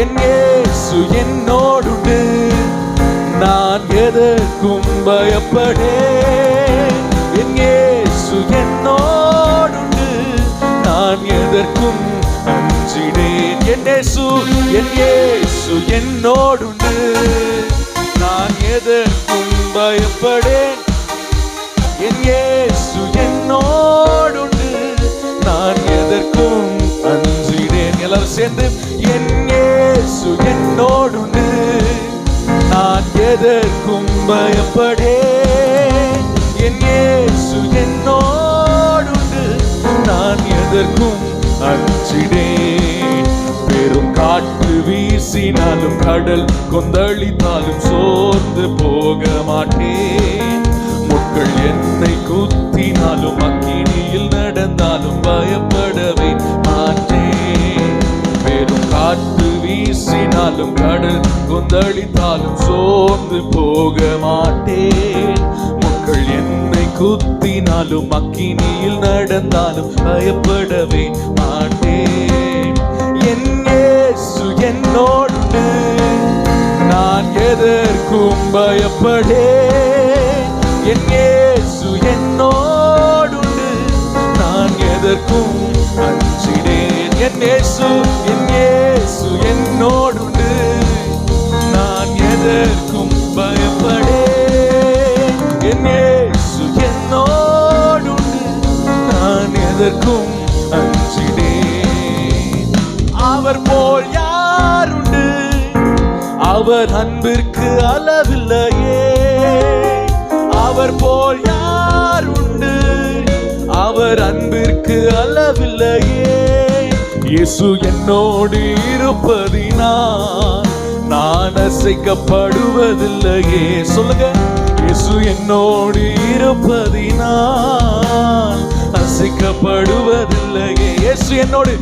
என் இயேசு என்னோடுண்டு, நான் எதற்கும் பயப்படேன். என் இயேசு என்னோடுண்டு, நான் எதற்கும் அஞ்சிடேன். என் இயேசு என்னோடுண்டு, நான் எதற்கும் பயப்படேன். என் இயேசு என்னோடுண்டு, நான் எதற்கும் அஞ்சிடேன். எல்லாரும் சேர்ந்து என் இயேசு என்னோடுண்டு, நான் எதற்கும் பயப்படேன். என் இயேசு என்னோடுண்டு, நான் எதற்கும் அஞ்சிடேன். பெரும் காற்று வீசினாலும் கடல் கொந்தளித்தாலும் சோர்ந்து போக மாட்டேன். முட்கள் என்னை குத்தினாலும் அக்கினியில் நடந்தாலும் பயப்படவே மாட்டேன். பெரும் காற்று வீசினாலும் கடல் கொந்தளித்தாலும் சோர்ந்து போக மாட்டேன். முட்கள் என்னை குத்தினாலும் அக்கினியில் நடந்தாலும் பயப்படவே மாட்டேன். என் இயேசு என்னோடு, நான் எதற்கும் பயப்படேன். என் இயேசு என்னோடுண்டு, நான் எதற்கும் அஞ்சிடேன். என் இயேசு என்னோடுண்டு, நான் எதற்கும் பயப்படேன். என் இயேசு என்னோடுண்டு, நான் எதற்கும் அஞ்சிடேன். அவர் போல் யாருண்டு, அவர் அன்பிற்கு அளவில்லையே. அவர் போல் யாருண்டு, அவர் அன்பிற்கு அளவில்லையே. இயேசு என்னோடு இருப்பதினால் நான் அசைக்கப்படுவதில்லையே. சொல்லுங்க, இயேசு என்னோடு இருப்பதினால் அசைக்கப்படுவதில்லையே. இயேசு என்னோடு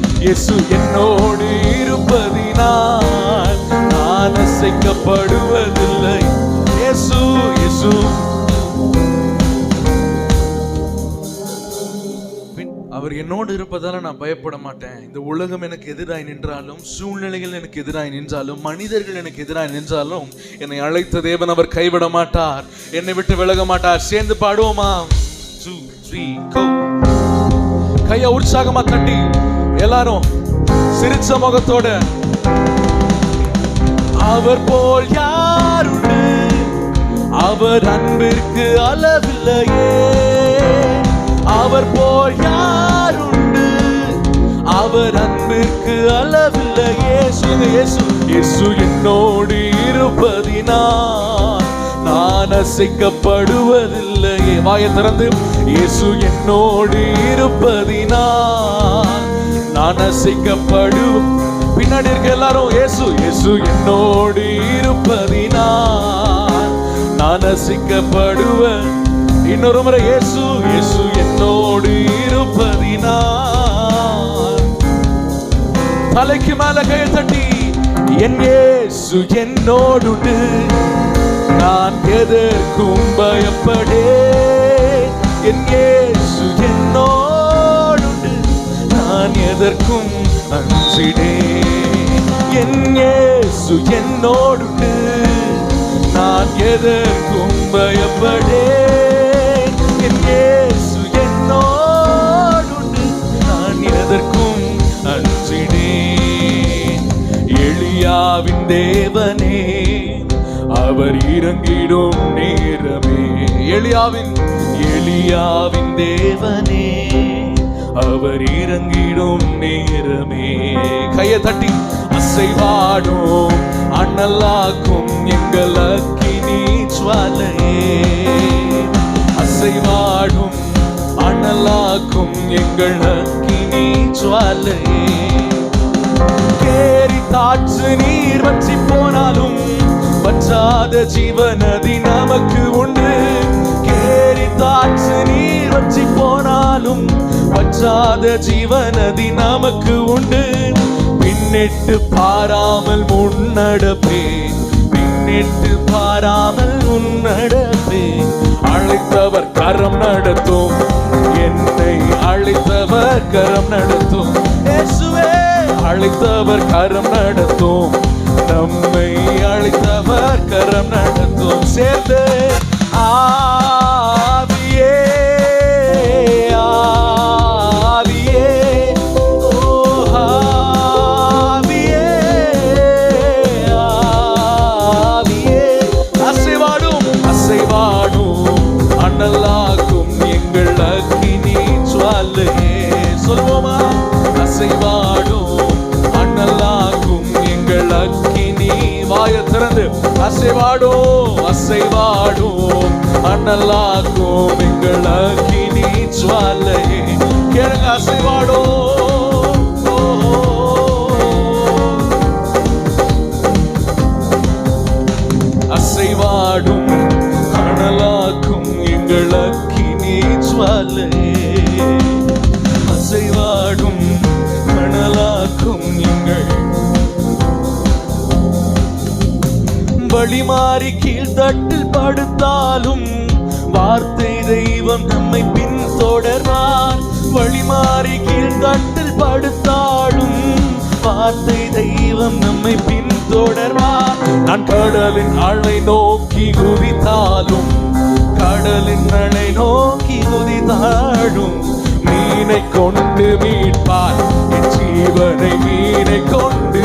இருப்பதினால் நான் அசைக்கப்படுவதில்லை. இயேசு அவர் என்னோடு இருப்பதால நான் பயப்பட மாட்டேன். இந்த உலகம் எனக்கு எதிராய் நின்றாலும், சூழ்நிலைகள் எனக்கு எதிராய் நின்றாலும், மனிதர்கள் எனக்கு எதிராய் நின்றாலும், என்னை அழைத்த தேவன் அவர் கைவிட மாட்டார், என்னை விட்டு விலக மாட்டார். சேர்ந்து பாடுவோமா? 2, 3 go. கைய உற்சாகமா தட்டி எல்லாரும் சிரிச்ச முகத்தோட. அவர் போல் யாருண்டு, அவர் அன்பிற்கு அளவில்லையே. அவர் போல் யாருண்டு, அவர் அன்பிற்கு அளவில்லையே. இயேசு என்னோடு இருப்பதினால் நான் அசைக்கப்படுவதில்லையே. வாயை திறந்து, இயேசு என்னோடு இருப்பதினால் நான் அசைக்கப்படுவேன். பின்னாடி இருக்க எல்லாரும் இயேசு என்னோடு இருப்பதினால் நான் அசைக்கப்படுவேன். இன்னொரு முறை, இயேசு என்னோடு இருப்பதினால். தலைக்கு மேல கையை தட்டி, என் இயேசு என்னோடு, நான் எதற்கும் பயப்படேன். என் இயேசு என்னோடு, நான் எதற்கும் அஞ்சிடேன். என் இயேசு என்னோடு, நான் எதற்கும் பயப்படேன். என் இயேசு என்னோடு, நான் எதற்கும் அஞ்சிடேன். எலியாவின் தேவனே, அவர் இறங்கிடும் நேரமே. எலியாவின் தேவனே, அவர் இறங்கிடும் நேரமே. கையை தட்டி, அசைவாடும் அனலாக்கும் எங்கள் அக்கினி ஜுவாலையே. அசைவாடும் அனலாக்கும் எங்கள் அக்கினி ஜுவாலையே. கேரி காற்று நீர் வற்றி போனாலும் வற்றாத ஜீவநதி நமக்கு உண்டு. கேரி காற்று நீர் வற்றி போனாலும் வற்றாத ஜீவநதி நமக்கு உண்டு. பின்னிட்டு பாராமல் முன்னடப்பேன், பின்னிட்டு பாராமல் முன்னடப்பேன். அழைத்தவர் கரம் நடத்தும், என்னை அழைத்தவர் கரம் நடத்தும். இயேசுவே, அழைத்தவர் கரம் நடத்தும், நம்மை அழைத்தவர் கரம் நடத்தும். சேர்ந்து ஆவியே ஆவியே ஓ ஆவியே ஆவியே அசைவாடும் அசைவாடும் அனலாக்கும் எங்கள் அக்கினி ஜுவாலையே. சொல்வோமா? அசைவாடும் அனலாக்கும் எங்கள் அக்கினி. வாயை திறந்து அசைவாடும் அசைவாடும் அனலாக்கும் எங்கள் அக்கினி ஜுவாலையே. கேளுங்க, அசைவாடும் அசைவாடும் அனலாக்கும் எங்கள் அக்கினி ஜுவாலையே. அசைவாடும் அனலாக்கும் எங்கள். வழிமாறி கீழ்த்தட்டில் படுத்தாலும் வார்த்தை தெய்வம் நம்மை பின்தொடர்வார். வழிமாறி கீழ்த்தட்டில் படுத்தாலும் வார்த்தை தெய்வம் நம்மை பின்தொடர்வார். நான் கடலின் ஆழை நோக்கி குதித்தாலும் கடலின் அலை நோக்கி குதித்தாலும் மீனை கொண்டு மீட்பார் என் ஜீவனை. மீனை கொண்டு